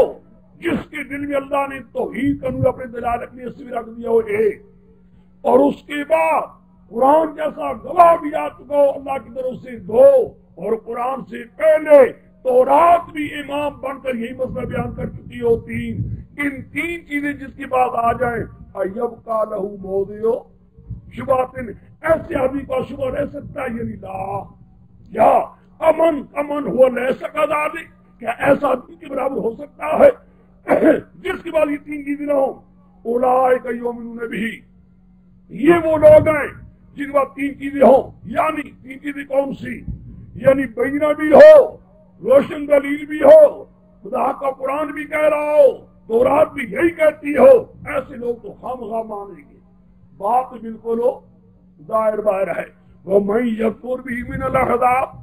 جس کے دل میں اللہ نے توحید کا نور اپنے دلالت میں اس میں رکھ دیا ہو ایک اور اس کے بعد قرآن جیسا گواہ بھی آ چکا ہو اللہ کی طرف سے دو اور قرآن سے پہلے تورات بھی امام بن کر یہی مسئلہ بیان کر چکی ہو ان تین چیزیں جس کی بات آ جائیں ایب کا لہو موضع شبات ایسے آدمی کا شبہ رہ سکتا ہے یعنی لا یا امن ہوا لے سکا دادی کیا ایسا آدمی کے برابر ہو سکتا ہے جس کے بعد یہ تین چیزیں نہ ہوں اولئک یؤمنون بھی یہ وہ لوگ ہیں جن کے بعد تین چیزیں ہوں یعنی تین چیزیں کون سی یعنی بینہ بھی ہو روشن دلیل بھی ہو خدا کا قرآن بھی کہہ رہا ہو تورات بھی یہی کہتی ہو ایسے لوگ تو خواہ مانیں گے بات بالکل ہو دائر بائر ہے وہ میں یکفر بھی من الاحزاب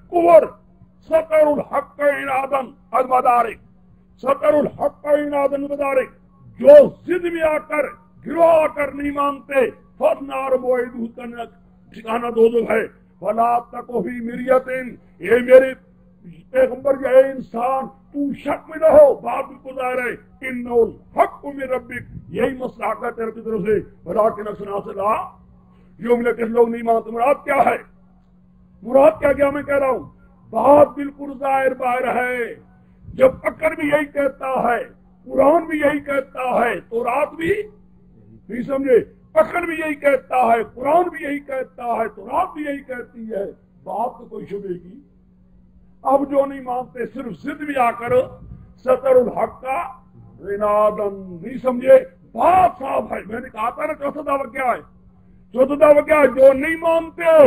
کفر سطر الحق عنادن المدارک سطر الحق عنادن المدارک جو ضد میں آ کر گرو آ کر نہیں مانتے فنار موعدہ کا ٹھکانہ دوزخ ہے فلا تک فی مریۃ اے میرے پیغمبر یا اے انسان تو شک میں نہ ہو بات کو ظاہر ہے ان الحق من ربک یہی مسئلہ کا تیرے کی طرف سے ولیکن اکثر لا یؤمنون کہ لوگ نہیں مانتے مراد کیا میں کہہ رہا ہوں بات بالکل ظاہر باہر ہے جب عقل بھی یہی کہتا ہے قرآن بھی یہی کہتا ہے تورات بھی نہیں سمجھے عقل بھی یہی کہتا ہے قرآن بھی یہی کہتا ہے تورات بھی یہی کہتی ہے بات تو کوئی شبے کی اب جو نہیں مانتے صرف ضد بھی آ کر سطر الحق کا عنادن نہیں سمجھے بات صاف ہے میں نے کہا تھا نا چوتھا دعویٰ کیا ہے جو نہیں مانتے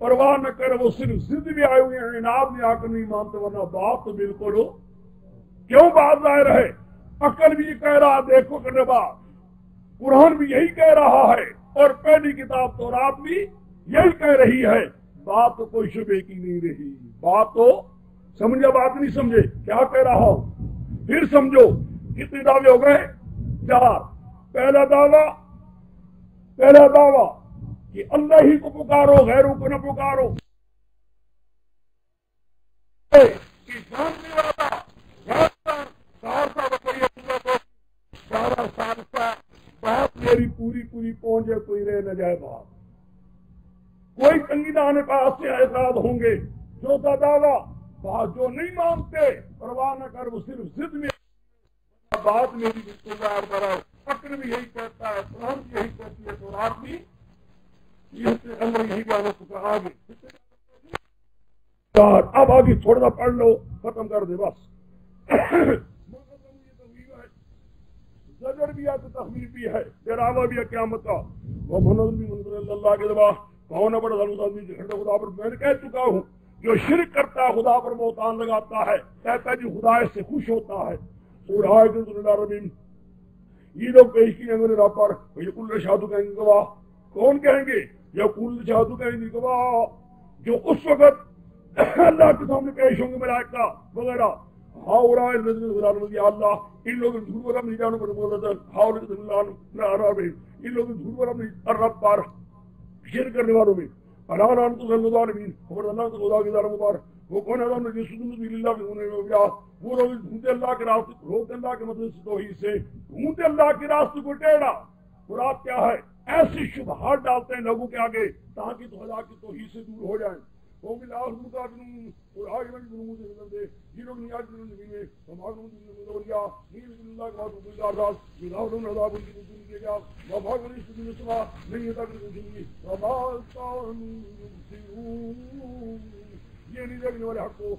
پرواہ نہ کر وہ صرف ضد بھی آئے ہوئے ہیں عناد میں آ کر نہیں مانتے ورنہ بات تو بالکل ہو کیوں بات ظاہر ہے عقل بھی یہ کہہ رہا دیکھو کرنے بعد قرآن بھی یہی کہہ رہا ہے اور پہلی کتاب تورات بھی یہی کہہ رہی ہے بات تو کوئی شبے کی نہیں رہی بات تو سمجھے بات نہیں سمجھے کیا کہہ رہا ہوں پھر سمجھو کتنے دعوے ہو گئے 4 پہلا دعویٰ کہ اللہ ہی کو پکارو غیروں کو نہ پکارو کہ جاننے والا بات میری پوری پہنچ جائے کوئی رہ نہ جائے بات کوئی تنگی دانے پاس سے اعتراض ہوں گے چوتھا دعویٰ بات جو نہیں مانتے پرواہ نہ کر وہ صرف ضد میں بات میری بالکل بڑا فکر بھی یہی کہتا ہے قرآن بھی یہی کہتی ہے تورات بھی یہی آگے اب آگے تھوڑا سا پڑھ لو ختم کر دے بس زجر بھی ہے تو تخویف بھی ہے ڈراوا بھی ہے قیامت کا وہ منظر بھی منظر اللہ کے دبا کون بڑا خدا پر میں نے کہہ چکا ہوں جو شرک کرتا ہے خدا پر بہتان لگاتا ہے کہتا ہے جو خدا اس سے خوش ہوتا ہے یہ لوگ پیش کیے میرے رب پر کل شادو کہیں گے گواہ کون کہیں گے یا کل شادو کہیں گے گواہ جو اس وقت اللہ کے سامنے پیش ہوں گے ملائکہ وغیرہ اللہ ان لوگوں نے جھوٹ نہیں جانو پر بول رہا تھا ان لوگوں نے جھوٹ اپنی رب پر شرک کرنے والوں میں اللہ نام تو صلی اللہ علیہ خبر اللہ تو خدا کی دار مبارک وہ کون ہے اللہ کے وہ لوگ ڈھونڈتے اللہ کے راستے روکتے اللہ کے مدد سے توحید سے ڈھونڈتے اللہ کے راستے کو ٹیڑھا. مراد کیا ہے؟ ایسی شبہات ڈالتے ہیں لوگوں کے آگے تاکہ تو اللہ کی توحید سے دور ہو جائیں. وہ بھی لاؤ اور آگے دے یہ لوگ نہیں آج نبی میں ہمارے اللہ کے بعد گزار راز ملاؤ عذاب ان کی دن کیا گیا وبا کری سنی سنا نہیں ہوتا کہ سنی وبا یہ نہیں دیکھنے والے حق کو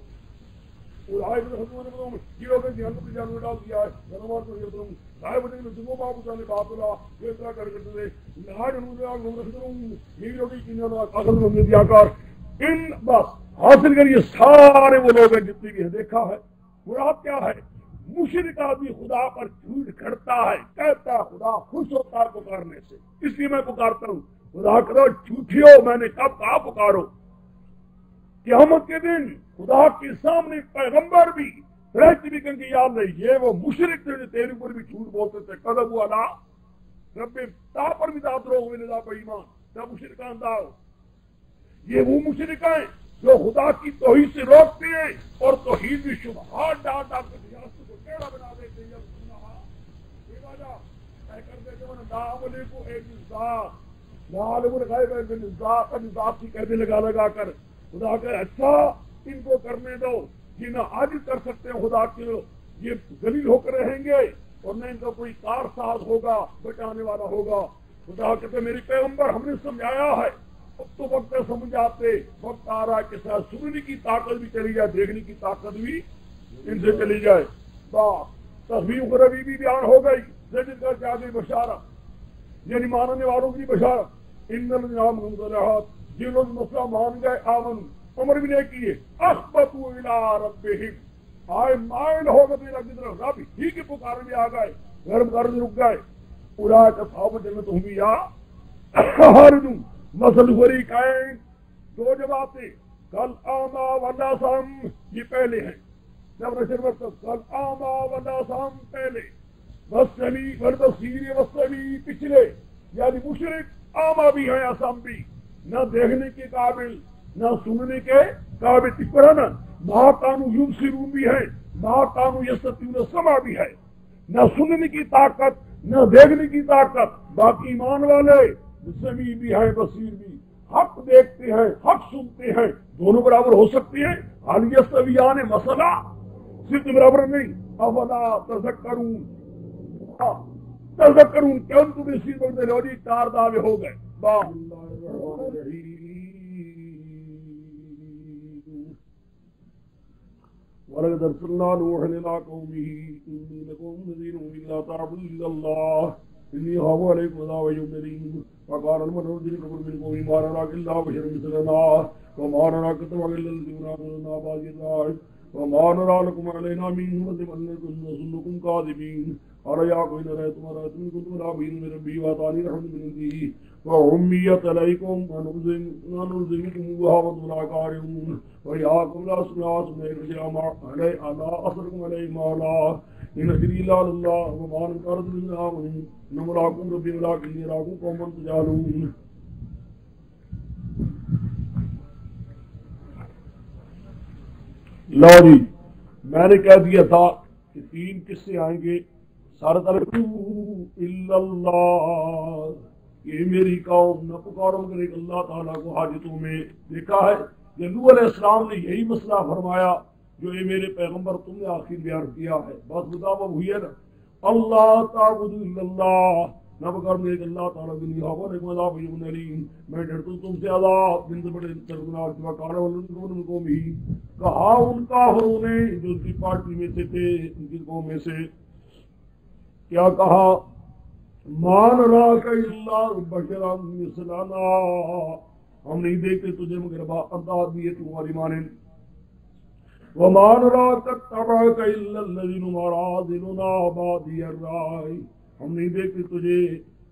اور آئے یہ لوگ جہاں کو جان میں ڈال دیا ہے نماز کو یہ کروں ظاہر بنے میں دنوں بابو جانے باپ اللہ یہ طرح کر کرتے تھے لہٰذا یہ لوگ اصل میں دیا کر ان بس حاصل کریے سارے وہ لوگ ہیں جتنے بھی دیکھا ہے. مراد کیا ہے؟ مشرک آدمی خدا پر جھوٹ کھڑتا ہے کہتا ہے خدا خوش ہوتا ہے پکارنے سے اس لیے میں پکارتا ہوں. خدا کرو جھوٹیو میں نے کب کہا پکارو. قیامت کے دن خدا کے سامنے پیغمبر بھی رہتی بھی کہیں گے یاد نہیں یہ وہ مشرک تھے جو تیرے اوپر بھی جھوٹ بولتے تھے قدم والا رب تا پر بھی دادرو ہوئے ندا پر ایمان نہ مشرکان داؤ. یہ وہ مشرک ہیں جو خدا کی توحید سے روکتے ہیں اور توحید میں شبہات ڈال ڈال کر ریاست کو ٹیڑھا بنا دیتے ہیں. کہتے لگا لگا کر خدا کہ اچھا ان کو کرنے دو یہ نہ آج کر سکتے ہیں خدا کے یہ ذلیل ہو کر رہیں گے اور نہ ان کا کوئی کار ساز ہوگا بچانے والا ہوگا. خدا کہتے میری پیغمبر ہم نے سمجھایا ہے اب تو وقت سمجھ آتے وقت آ رہا ہے کہ ساتھ سننے کی طاقت بھی چلی جائے دیکھنے کی طاقت بھی ان سے چلی جائے. تصویر خربی بھی بیان ہو گئی جدید کا جاگی بشارت یعنی ماننے والوں کی بشارت ان منظرات جن لوگ مسئلہ مان گئے آمن عمر بھی نہیں کیے اخبتوا الی ربہم آئے مائل ہو گئے اللہ کی طرف رب ہی کے پکارے میں آ گئے گرم کرنے رک گئے. اولئک اصحاب الجنۃ هم فیہا خالدون. مثل فریقین دو جواب تھے کل آما والناسم یہ پہلے ہیں جب نشر کل آما والناسم پہلے والسمی والبصیر والسمی پچھلے یعنی مشرک آما بھی ہیں اسم بھی نہ دیکھنے کے قابل نہ سننے کے قابل ٹکڑا نا ماں کانو یبصرون بھی ہے ماں کانو یستطیعون سمع بھی ہے نہ سننے کی طاقت نہ دیکھنے کی طاقت. باقی ایمان والے سمیع بھی ہے بصیر بھی حق دیکھتے ہیں حق سنتے ہیں دونوں برابر ہو سکتے ہیں. حال یستویان مسئلہ صرف برابر نہیں. افلا تذکرون تذکرون کیوں تم اسی بڑھتے لو جی چار دعوے ہو گئے. وَلَقَدْ أَرْسَلْنَا نُوحًا إِلَىٰ قَوْمِهِ إِنِّي لَكُمْ نَذِيرٌ إِلَّا تَعْبُدُوا إِلَّا اللَّهَ إِنِّي أَخَافُ عَلَيْكُمْ عَذَابَ يَوْمٍ أَلِيمٍ. فَقَالَ الْمَلَأُ الَّذِينَ كَفَرُوا مِنْ قَوْمِهِ مَا نَرَاكَ إِلَّا بَشَرًا مِثْلَنَا وَمَا نَرَاكَ اتَّبَعَكَ إِلَّا الَّذِينَ آمَنُوا بِآيَاتِ اللَّهِ وَمَا نَرَىٰ لَكُمْ عَلَيْنَا مِنْ فَضْلٍ بَلْ نَظُنُّكُمْ كَاذِبِينَ. أَرَأَيْتُمْ إِنْ رَأَيْتُمْ إِن كُنتُمْ عَلَىٰ بَيِّنَةٍ مِّن رَّبِّي وَآتَانِي رَحْمَةً مِّنْ عِندِهِ وَعُمِّيَتْ عَلَيْكُمْ وَنُلْزِمُكُمُوهَا وَأَنتُمْ لَهَا كَارِهُونَ وَإِيَّاكُمْ لَا أَسْأَلُكُمْ عَلَيْهِ مَالًا إِنْ أَجْرِيَ إِلَّا عَلَى اللَّهِ وَمَا أَنَا بِطَارِدِ الَّذِينَ آمَنُوا إِنَّهُمْ مُلَاقُو رَبِّهِمْ وَلَٰكِنِّي أَرَاكُمْ قَوْمًا تَجْهَلُونَ. لو جی میں نے کہہ دیا تھا کہ تین قصے آئیں گے سارے الا اللہ یہ میری قوم نہ پکارو مگر ایک اللہ تعالیٰ کو حاجتوں میں. دیکھا ہے کہ نوح علیہ السلام نے یہی مسئلہ فرمایا جو یہ میرے پیغمبر تم نے آخر بیان کیا ہے. بس مطابق ہوئی ہے نا اللہ تعبدوا الا اللہ نہ پکار میں ایک اللہ تعالیٰ دنیا عذاب یوم علیم میں ڈرتا ہوں تم سے عذاب دن سے بڑے دردناک کار کو بھی کہا ان کافروں نے جو ان کی پارٹی میں سے تھے ان کی قوم میں سے کیا کہا مان راک اللہ بشرا مثلنا ہم نہیں دیکھتے تجھے مگر انداز بھی ہے تمہاری مانند ومان راک تبعک الا الذین مرادلنا بادی الرائے ہم نہیں دیکھتے تجھے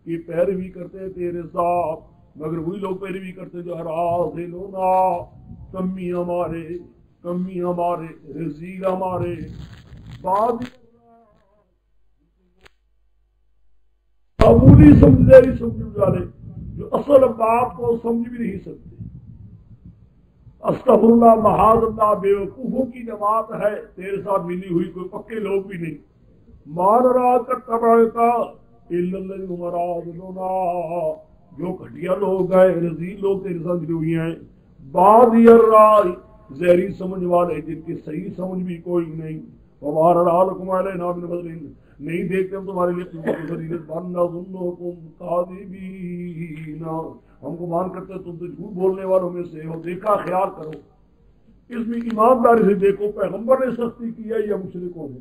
کہ پیروی کرتے تیرے ساتھ مگر وہی لوگ پیروی کرتے جو راضلنا کمی ہمارے رزیل ہمارے بادی معمولی سمجھے والے جو اصل بات کو سمجھ بھی نہیں سکتے. استغفراللہ معاذ اللہ بیوقوفوں کی جماعت ہے تیرے ساتھ ملی ہوئی، کوئی پکے لوگ بھی نہیں. مان رہا کر تبعتا جو گھٹیا لوگ ہیں، رذیل لوگ تیرے ساتھ ملی ہوئی ہیں. بعض رائے زہری سمجھ والے جن کی صحیح سمجھ بھی کوئی نہیں. ہمارا رالکم علینا من بدر، نہیں دیکھتے ہم تمہارے لیے ہم کو مان کرتے تم تو جھوٹ بولنے والوں میں سے ہو. دیکھا، خیال کرو اس میں ایمانداری سے دیکھو پیغمبر نے سختی کی ہے یا مشرکوں نے.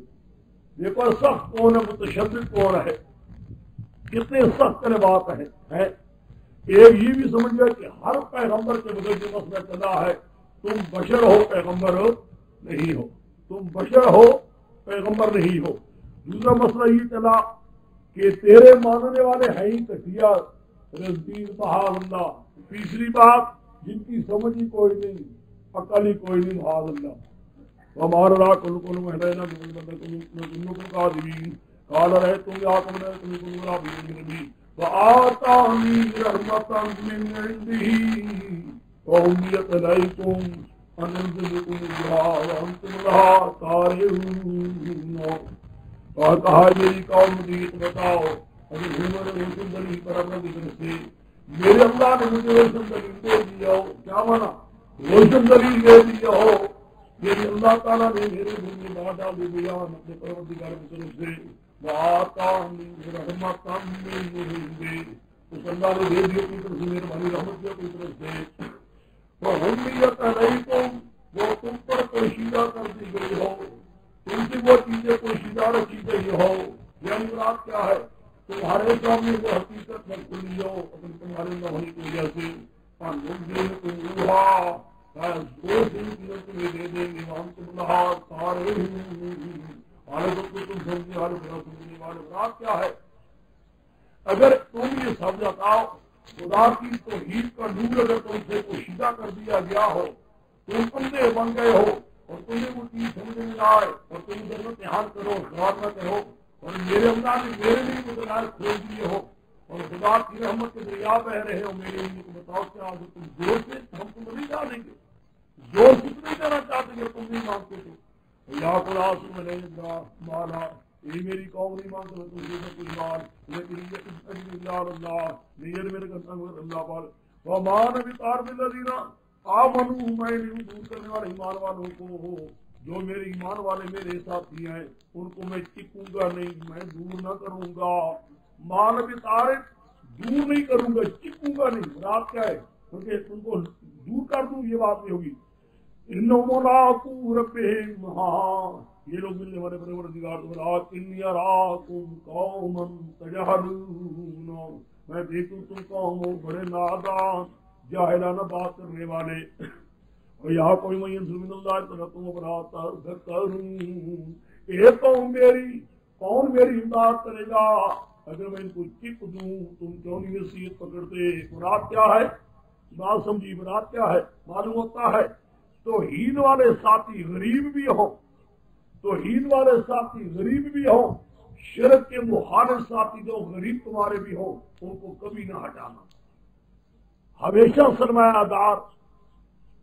دیکھو سخت کون ہے، متشدد کون ہے، کتنے سخت بات ہے. ایک یہ بھی سمجھ گیا کہ ہر پیغمبر کے بدل جو مسئلہ چلا ہے، تم بشر ہو پیغمبر نہیں ہو، تم بشر ہو پیغمبر نہیں ہو. دوسرا مسئلہ یہ چلا کہ تیرے ماننے والے ہیں ہی کٹیا رزدین بہاد اللہ. تیسری بات جن کی سمجھ ہی کوئی نہیں، عقل ہی کوئی نہیں، بہاد اللہ. ہمارا راہ کل کل محلنا کو قادمین قال رہے تم یا تم رہے تم کو مرا بھی وآتانی رحمتا من عنده وہمیت علیکم انزلکم بہا وانتم لہا کارہون. اور کہا میری قوم مجھے بتاؤ اگر ہمیں روشن دلیل پر اپنا ذکر سے میرے اللہ نے مجھے روشن دلیل دے دیا ہو. کیا مانا؟ روشن دلیل دے دیا ہو. میرے اللہ تعالیٰ نے میرے دل میں بات ڈال دیا اپنے پروردگار کی طرف سے. وآتانی رحمتا من عنده، اس اللہ نے دے دیا اپنی طرف سے، مہربانی رحمت کی اپنی طرف سے. وہمیت علیکم، وہ تم پر پوشیدہ کر دی گئی ہو، تم سے وہ چیزیں پوشیدہ رکھی گئی ہو. یعنی مراد کیا ہے؟ تمہارے سامنے وہ حقیقت میں کھلی ہو اپنے تمہارے نہ ہونے کی وجہ سے. دو دن کی تمہیں دے دیں گے، ہم تم لہا سارے حالت کو تم سمجھے حالت نہ سمجھنے والے. مراد کیا ہے؟ اگر تم یہ سمجھ بتاؤ خدا کی توحید کا نور اگر تم سے پوشیدہ کر دیا گیا ہو، تم اندھے بن گئے ہو اور تمہیں وہ چیز سمجھ میں نہ آئے اور تم ادھر میں امتحان کرو، خراب نہ کرو، اور میرے اللہ نے میرے لیے وہ دلائل کھول دیے ہو اور خدا کی رحمت کے دریا بہ رہے ہو میرے لیے، تو بتاؤ کیا اگر تم زور سے ہم تم نہیں ڈالیں گے، زور سے نہیں کرنا چاہتے کہ تم نہیں مانتے تھے. یا خدا مالا یہ میری قوم نہیں مانتے کچھ مال لیکن اللہ نہیں میرے کرتا اللہ پال ومان ابھی تار میں لدینا آمنو میں نہیں دور کرنے والے ایمان والوں کو ہو، جو میرے ایمان والے میرے ساتھی ہیں ان کو میں چکوں گا نہیں، میں دور نہ کروں گا. مان ابھی تارے دور نہیں کروں گا، چکوں گا نہیں. رات کیا ہے؟ کیونکہ ان کو دور کر دوں یہ بات نہیں ہوگی. انہم ملاقو ربہم، ہاں یہ لوگ ملنے والے پروردگار انی اراکم قوما تجہلون، میں دیکھوں تم قوم ہو بڑے نادان جاہلانہ بات کرنے والے. اور یہاں کوئی میں ینصر من اللہ تعالیٰ تم براتا ذکرون، اے قوم میری، کون میری امداد کرے گا اگر میں ان کو چپ دوں؟ تم کیوں نہیں نصیحت پکڑتے؟ مراد کیا ہے؟ بات سمجھی مراد کیا ہے؟ معلوم ہوتا ہے توحید والے ساتھی غریب بھی ہو، توحید والے ساتھی غریب بھی ہو، شرک کے مخالف ساتھی جو غریب تمہارے بھی ہو ان کو کبھی نہ ہٹانا. ہمیشہ سرمایہ دار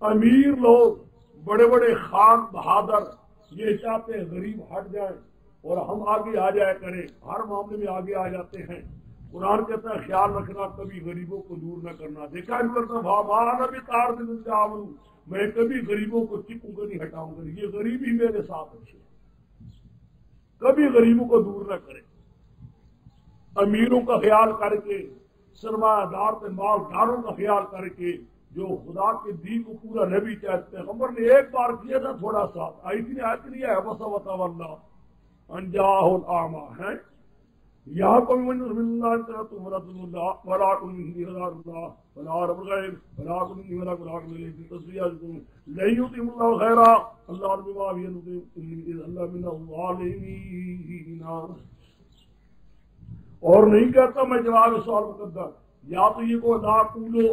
امیر لوگ بڑے بڑے خان بہادر یہ چاہتے ہیں غریب ہٹ جائیں اور ہم آگے آ جایا کریں، ہر معاملے میں آگے آ جاتے ہیں. قرآن کہتا ہے خیال رکھنا کبھی غریبوں کو دور نہ کرنا. دیکھا بھی تار دن میں کبھی غریبوں کو چپوں کو نہیں ہٹاؤں گا، یہ غریب ہی میرے ساتھ ہے، کبھی غریبوں کو دور نہ کرے. امیروں کا خیال کر کے، سرمایہ دار پہ مالداروں کا خیال کر کے، جو خدا کے دین کو پورا نبی چاہتے ہیں. پیغمبر نے ایک بار کیا تھا تھوڑا سا، آئی تھی نے آج نہیں ہے بس وطا انجاہ الاعمى ہے. یہاں کوئی منظر من اللہ تعالیٰ تم رسول اللہ ولا کن من ہزار اللہ ولا رب الغیب ولا کن من ولا کن عقل کی تصویہ نہیں ہوتی اللہ خیرہ اللہ رب العالمین اللہ من الظالمین. اور نہیں کہتا میں جواب سوال مقدر، یا تو یہ کو لا قولو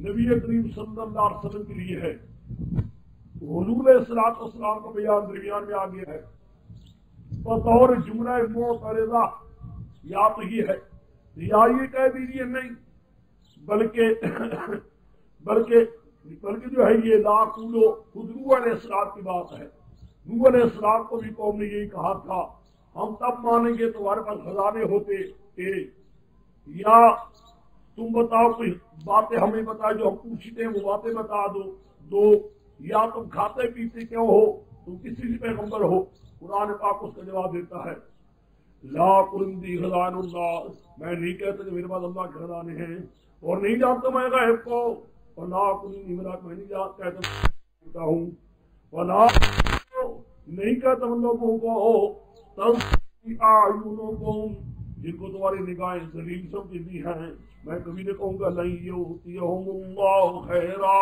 نبی کریم صلی اللہ علیہ وسلم کے لیے ہے، حضور علیہ الصلوۃ والسلام کا بیان درمیان میں آ گیا ہے بطور جملہ معترضہ، یا تو یہ ہے یا یہ کہہ دیجیے نہیں بلکہ جو ہے یہ لا قولو خود نوح علیہ السلام کی بات ہے. نوح علیہ السلام کو بھی قوم نے یہی کہا تھا ہم تب مانیں گے تمہارے پاس خزانے ہوتے کہ یا تم بتاؤ کوئی باتیں ہمیں بتا جو ہم پوچھتے ہیں وہ باتیں بتا دو یا تم کھاتے پیتے کیوں ہو تم کسی بھی پیغمبر ہو. قرآن پاک اس کا جواب دیتا ہے لا قرندی خزان اللہ میں نہیں کہتا کہ میرے پاس اللہ کے خزانے ہیں اور نہیں جانتا میں غیب کو اور لا قرندی میں نہیں کہتا ہوں ولا نہیں کہتا ان لوگوں کو تب اعینکم جن کو تمہاری نگاہیں ذلیل سمجھتی ہیں میں کبھی نہیں کہوں گا لن یؤتیہم اللہ خیرا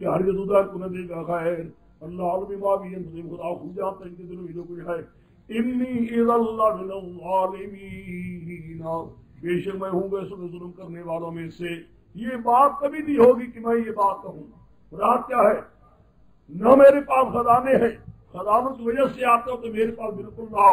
کہ ہرگز ادھر کو نہ دے گا خیر. اللہ عالم ما بھی انتظم خدا خود جانتا ہے ان کے دلوں میں جو کچھ ہے. انی اذا لمن الظالمین بے شک میں ہوں گا ظلم کرنے والوں میں سے. یہ بات کبھی نہیں ہوگی کہ میں یہ بات کہوں. مراد کیا ہے نہ میرے پاس خزانے ہیں خزانوں کی وجہ سے آتے ہو تو میرے پاس بالکل نہ